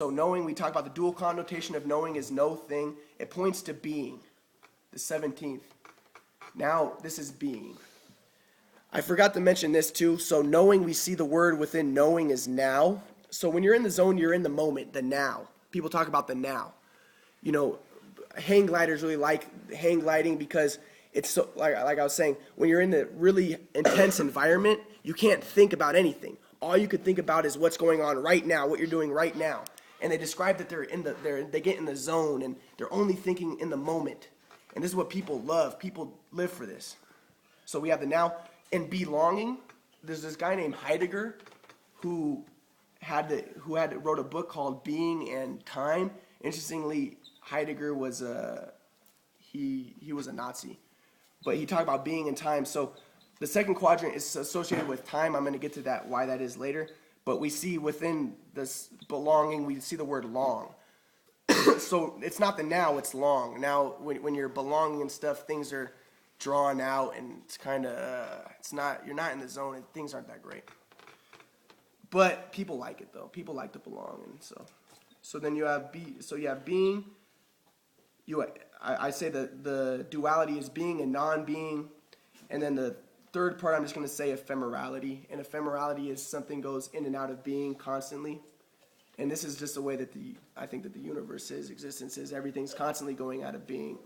So knowing, we talk about the dual connotation of knowing is no thing. It points to being. The 17th. Now, this is being. I forgot to mention this too. So knowing, we see the word within knowing is now. So when you're in the zone, you're in the moment, the now. People talk about the now. You know, hang gliders really like hang gliding because it's so, like I was saying, when you're in the really intense environment, you can't think about anything. All you could think about is what's going on right now, what you're doing right now. And they describe that they get in the zone and they're only thinking in the moment. And this is what people love. People live for this. So we have the now. And belonging, there's this guy named Heidegger who wrote a book called Being and Time. Interestingly, Heidegger was he was a Nazi, but he talked about being and time. So the second quadrant is associated with time. I'm going to get to that, why that is later. But we see within this belonging, we see the word long. So it's not the now, it's long. Now, when you're belonging and stuff, things are drawn out, and it's kind of you're not in the zone, and things aren't that great. But people like it though. People like to belong, and so then you have being. I say that the duality is being and non-being, and then the third part I'm just going to say ephemerality, and ephemerality is something goes in and out of being constantly. And this is just the way that I think that the universe is, existence is. Everything's constantly going out of being.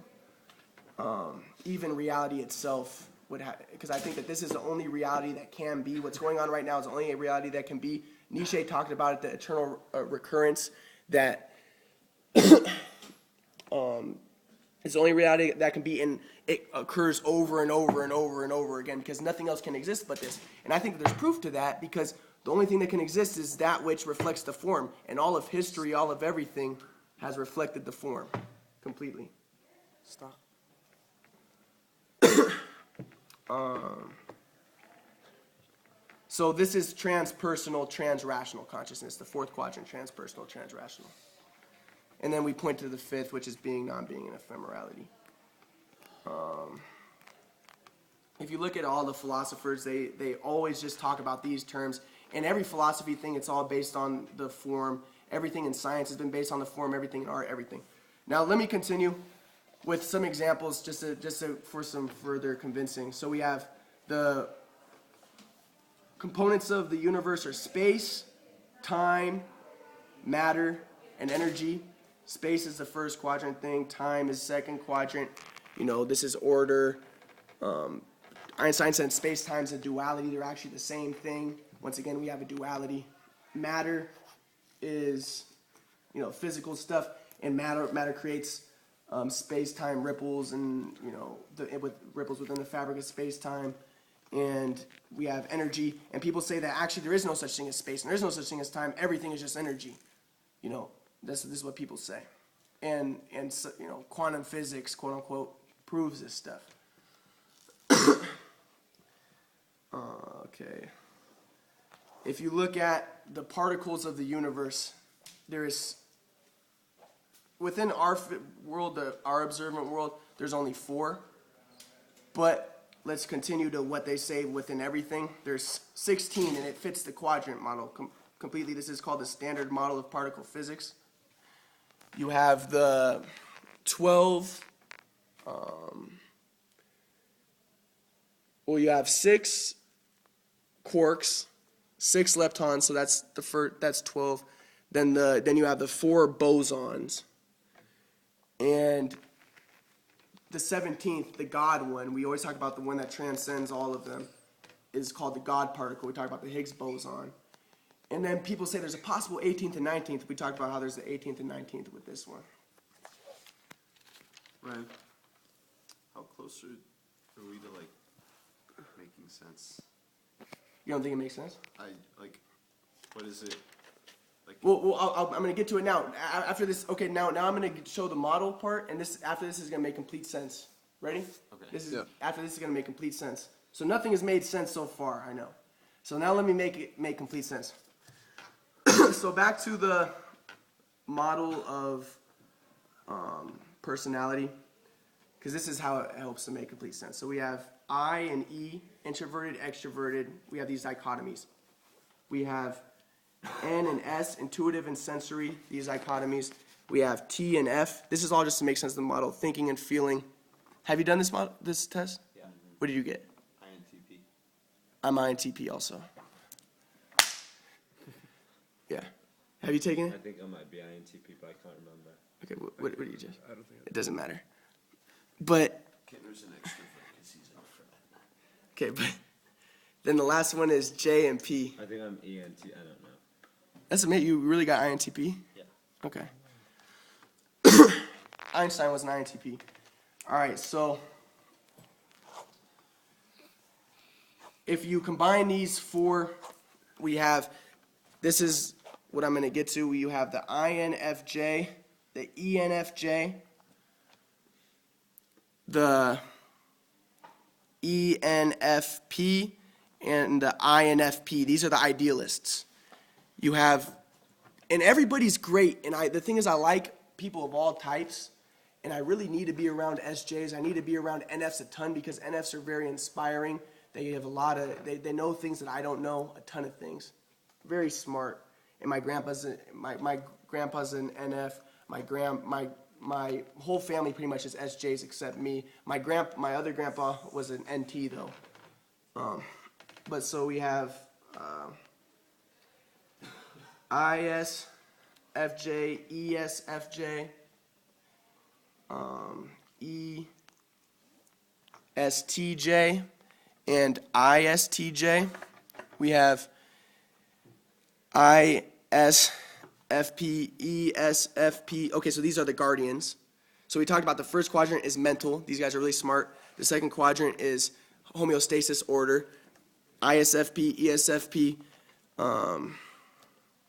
Even reality itself because I think that this is the only reality that can be. What's going on right now is the only reality that can be. Nietzsche talked about it, the eternal recurrence, that is the only reality that can be, and it occurs over and over and over and over again because nothing else can exist but this. And I think there's proof to that because the only thing that can exist is that which reflects the form. And all of history, all of everything has reflected the form completely. Stop. So this is transpersonal, transrational consciousness, the fourth quadrant, transpersonal, transrational. And then we point to the fifth, which is being, non-being, and ephemerality. If you look at all the philosophers, they always just talk about these terms. In every philosophy thing, it's all based on the form. Everything in science has been based on the form, everything in art, everything. Now let me continue with some examples just for some further convincing. So we have the components of the universe are space, time, matter, and energy. Space is the first quadrant thing. Time is second quadrant. You know, this is order. Einstein said space-time is a duality. They're actually the same thing. Once again, we have a duality. Matter is, physical stuff, and matter creates space-time ripples, and with ripples within the fabric of space-time. And we have energy, and people say that actually there is no such thing as space, and there is no such thing as time. Everything is just energy. This is what people say, and quantum physics, quote unquote, proves this stuff. Okay. If you look at the particles of the universe, there is, within our world, our observant world, there's only 4. But let's continue to what they say within everything. There's 16, and it fits the quadrant model completely. This is called the standard model of particle physics. You have the 12, you have 6 quarks, 6 leptons, so that's the first, that's 12. Then you have the 4 bosons. And the 17th, the God one, we always talk about the one that transcends all of them, is called the God particle. We talk about the Higgs boson. And then people say there's a possible 18th and 19th. We talked about how there's the 18th and 19th with this one. Ryan, how close are we to making sense? You don't think it makes sense? What is it? Well, I'm going to get to it now. After this, okay, now I'm going to show the model part, and after this is going to make complete sense. Ready? Okay. After this is going to make complete sense. So nothing has made sense so far, I know. So now let me make complete sense. So back to the model of personality, because this is how it helps to make complete sense. So we have I and E, introverted, extroverted. We have these dichotomies. We have N and S, intuitive and sensory, these dichotomies. We have T and F. This is all just to make sense of the model, thinking and feeling. Have you done this test? Yeah. What did you get? INTP. I'm INTP also. Yeah. Have you taken I it? think I might be INTP, but I can't remember. Okay, what did you just? I don't think It doesn't matter. But, Kenner's an extrovert because he's an introvert. okay, but then the last one is J and P. I think I'm ENT. I don't know. That's amazing. You really got INTP? Yeah. Okay. Einstein was an INTP. All right, so if you combine these four, we have, this is what I'm going to get to. You have the INFJ, the ENFJ, the ENFP, and the INFP. These are the idealists. You have, and everybody's great. And the thing is, I like people of all types, and I really need to be around SJs. I need to be around NFs a ton because NFs are very inspiring. They have a lot of, they know things that I don't know, a ton of things. Very smart. And my grandpa's an NF. My whole family pretty much is SJs except me. My other grandpa was an NT though. But so we have ISFJ, ESFJ, ESTJ, and ISTJ. We have ISFP, ESFP. Okay, so these are the guardians. So we talked about the first quadrant is mental. These guys are really smart. The second quadrant is homeostasis order. ISFP, ESFP,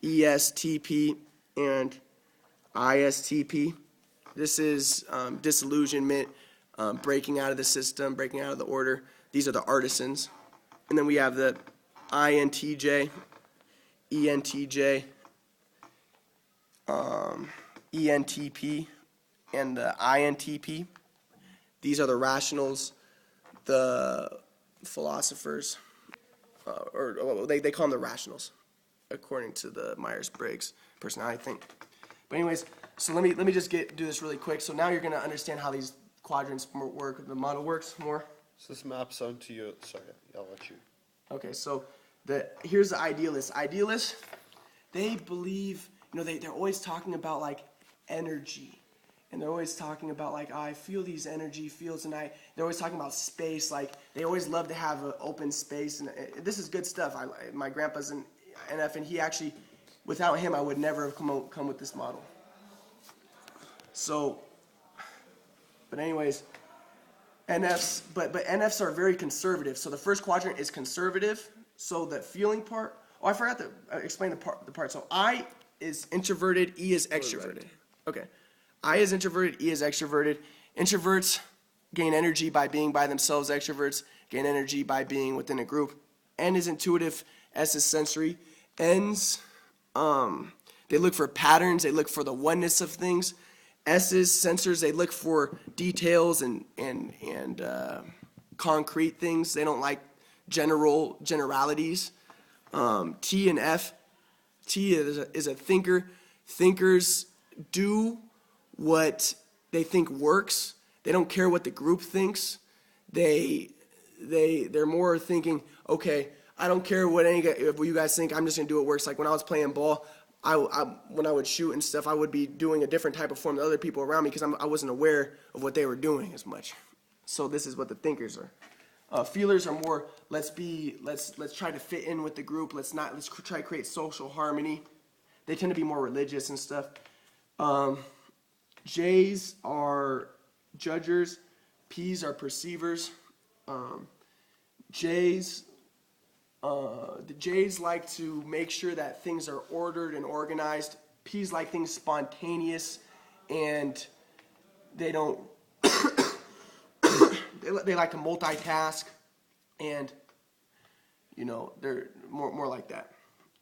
ESTP, and ISTP. This is disillusionment, breaking out of the system, breaking out of the order. These are the artisans. And then we have the INTJ, ENTJ, ENTP, and the INTP. These are the rationals, the philosophers, or they call them the rationals, according to the Myers-Briggs personality thing. But anyways, so let me just do this really quick. So now you're going to understand how these quadrants work, the model works more. So this maps onto your, sorry, I'll let you. Okay, so here's the idealists. Idealists, they believe, they're always talking about like energy. And they're always talking about like, I feel these energy fields, and they're always talking about space. Like they always love to have an open space, and this is good stuff. My grandpa's an NF, and he actually, without him, I would never have come with this model. So, but anyways, NFs, but NFs are very conservative. So the first quadrant is conservative. So the feeling part. Oh, I forgot to explain the part. So I is introverted, E is extroverted. Okay. I is introverted, E is extroverted. Introverts gain energy by being by themselves. Extroverts gain energy by being within a group. N is intuitive, S is sensory. N's, they look for patterns, they look for the oneness of things. S's, sensors, they look for details and concrete things. They don't like generalities. T and F, T is a thinker. Thinkers do what they think works. They don't care what the group thinks. They're more thinking, okay, I don't care what you guys think. I'm just gonna do what works. Like when I was playing ball, when I would shoot and stuff, I would be doing a different type of form than other people around me because I wasn't aware of what they were doing as much. So this is what the thinkers are. Feelers are more, let's try to fit in with the group. Let's try to create social harmony. They tend to be more religious and stuff. J's are judgers. P's are perceivers. The J's like to make sure that things are ordered and organized. P's like things spontaneous, and they don't. They like to multitask, and they're more like that.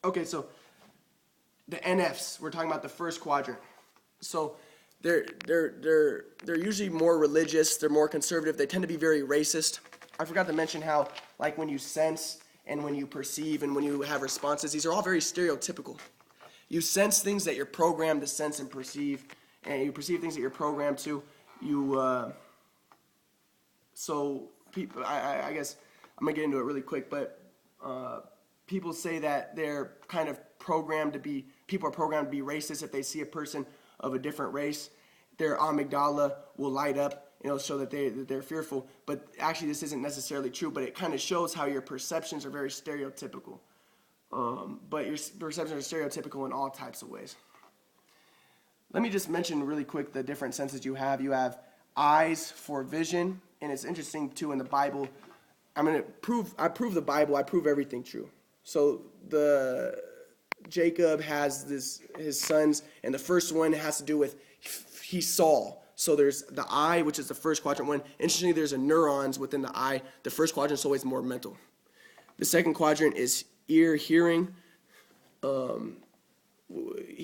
Okay, so the NFs, we're talking about the first quadrant. So they're usually more religious. They're more conservative. They tend to be very racist. I forgot to mention how, like, when you sense and when you perceive and when you have responses. These are all very stereotypical. You sense things that you're programmed to sense and perceive, and you perceive things that you're programmed to. So people, I guess I'm gonna get into it really quick, but people say that they're kind of programmed to be, people are programmed to be racist if they see a person of a different race. Their amygdala will light up, and it'll show that they're fearful. But actually, this isn't necessarily true, but it kind of shows how your perceptions are very stereotypical. But your perceptions are stereotypical in all types of ways. Let me just mention really quick the different senses you have. You have eyes for vision, and it's interesting too in the Bible. I prove the Bible. I prove everything true. So Jacob has his sons, and the first one has to do with he saw. So there's the eye, which is the first quadrant one. Interestingly, there's neurons within the eye. The first quadrant is always more mental. The second quadrant is ear, hearing.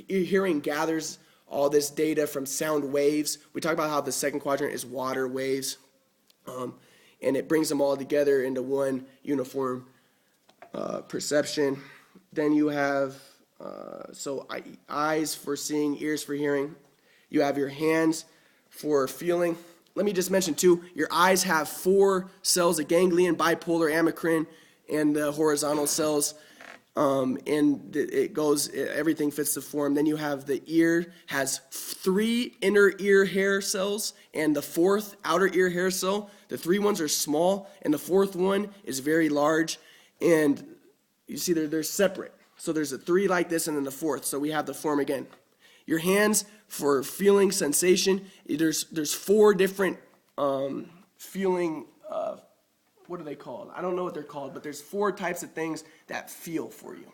Hearing gathers all this data from sound waves. We talk about how the second quadrant is water waves, and it brings them all together into one uniform perception. Then you have eyes for seeing, ears for hearing. You have your hands for feeling. Let me just mention too, your eyes have 4 cells, a ganglion, bipolar, amacrine, and the horizontal cells. And it goes, everything fits the form. Then you have the ear, has 3 inner ear hair cells, and the 4th outer ear hair cell. The 3 ones are small, and the 4th one is very large. And you see they're separate. So there's a 3 like this, and then the 4th. So we have the form again. Your hands for feeling, sensation. There's 4 different feeling. What are they called? I don't know what they're called, but there's 4 types of things that feel for you.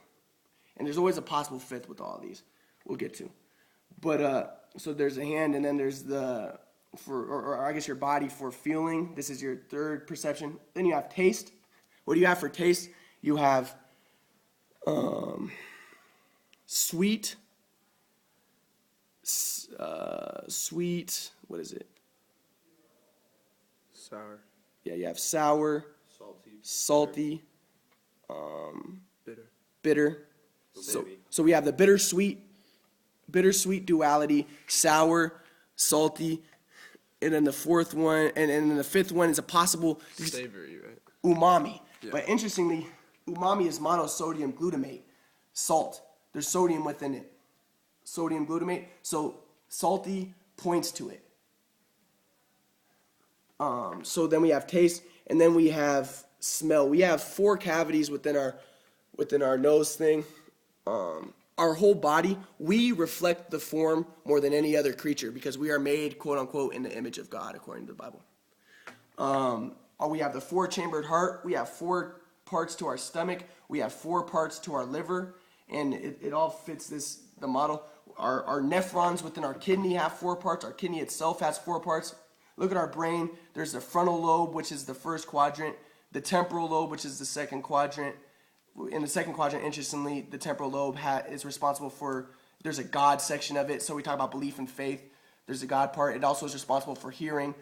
And there's always a possible 5th with all of these. We'll get to. But so there's a hand, and then there's or I guess your body for feeling. This is your 3rd perception. Then you have taste. What do you have for taste? You have sweet. What is it? Sour. Yeah, you have sour, salty, bitter. So we have the bittersweet duality, sour, salty, and then the 4th one, and then the 5th one is a possible Savory, right? umami. Yeah. But interestingly, umami is monosodium glutamate, salt. There's sodium within it. Sodium glutamate. So salty points to it. So then we have taste, and then we have smell. We have 4 cavities within our nose thing. Our whole body, we reflect the form more than any other creature because we are made, quote unquote, in the image of God, according to the Bible. We have the 4-chambered heart. We have 4 parts to our stomach. We have 4 parts to our liver, and it all fits the model. Our nephrons within our kidney have 4 parts. Our kidney itself has 4 parts. Look at our brain. There's the frontal lobe, which is the 1st quadrant. The temporal lobe, which is the 2nd quadrant. In the 2nd quadrant, interestingly, the temporal lobe is responsible for, there's a God section of it. So we talk about belief and faith. There's a God part. It also is responsible for hearing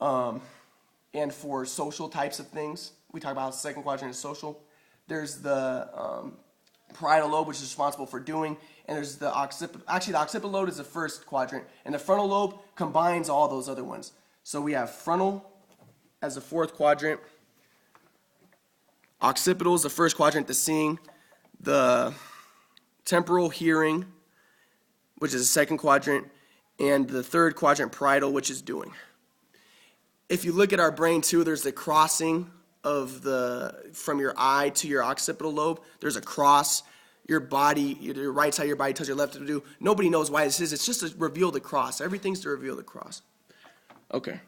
and for social types of things. We talk about how the 2nd quadrant is social. There's the parietal lobe, which is responsible for doing. And there's the occipital. Actually, the occipital lobe is the 1st quadrant. And the frontal lobe combines all those other ones. So we have frontal as the 4th quadrant. Occipital is the 1st quadrant, the seeing. The temporal, hearing, which is the 2nd quadrant. And the 3rd quadrant, parietal, which is doing. If you look at our brain too, there's the crossing from your eye to your occipital lobe. There's a cross. Your body, your right side of your body tells your left to do. Nobody knows why this is. It's just to reveal the cross. Everything's to reveal the cross. Okay.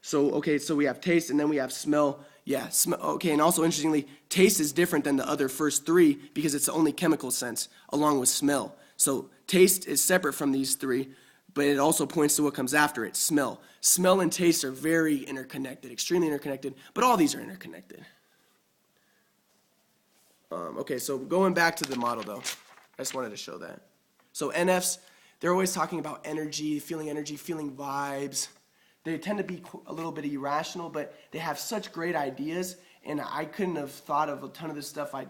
So we have taste, and then we have smell. Yeah, smell. Okay, and also interestingly, taste is different than the other first 3 because it's the only chemical sense, along with smell. So taste is separate from these 3, but it also points to what comes after it, smell. Smell and taste are very interconnected, extremely interconnected, but all these are interconnected. Okay, so going back to the model, though, I just wanted to show that. So NFs, they're always talking about energy, feeling vibes. They tend to be a little bit irrational, but they have such great ideas, And I couldn't have thought of a ton of this stuff I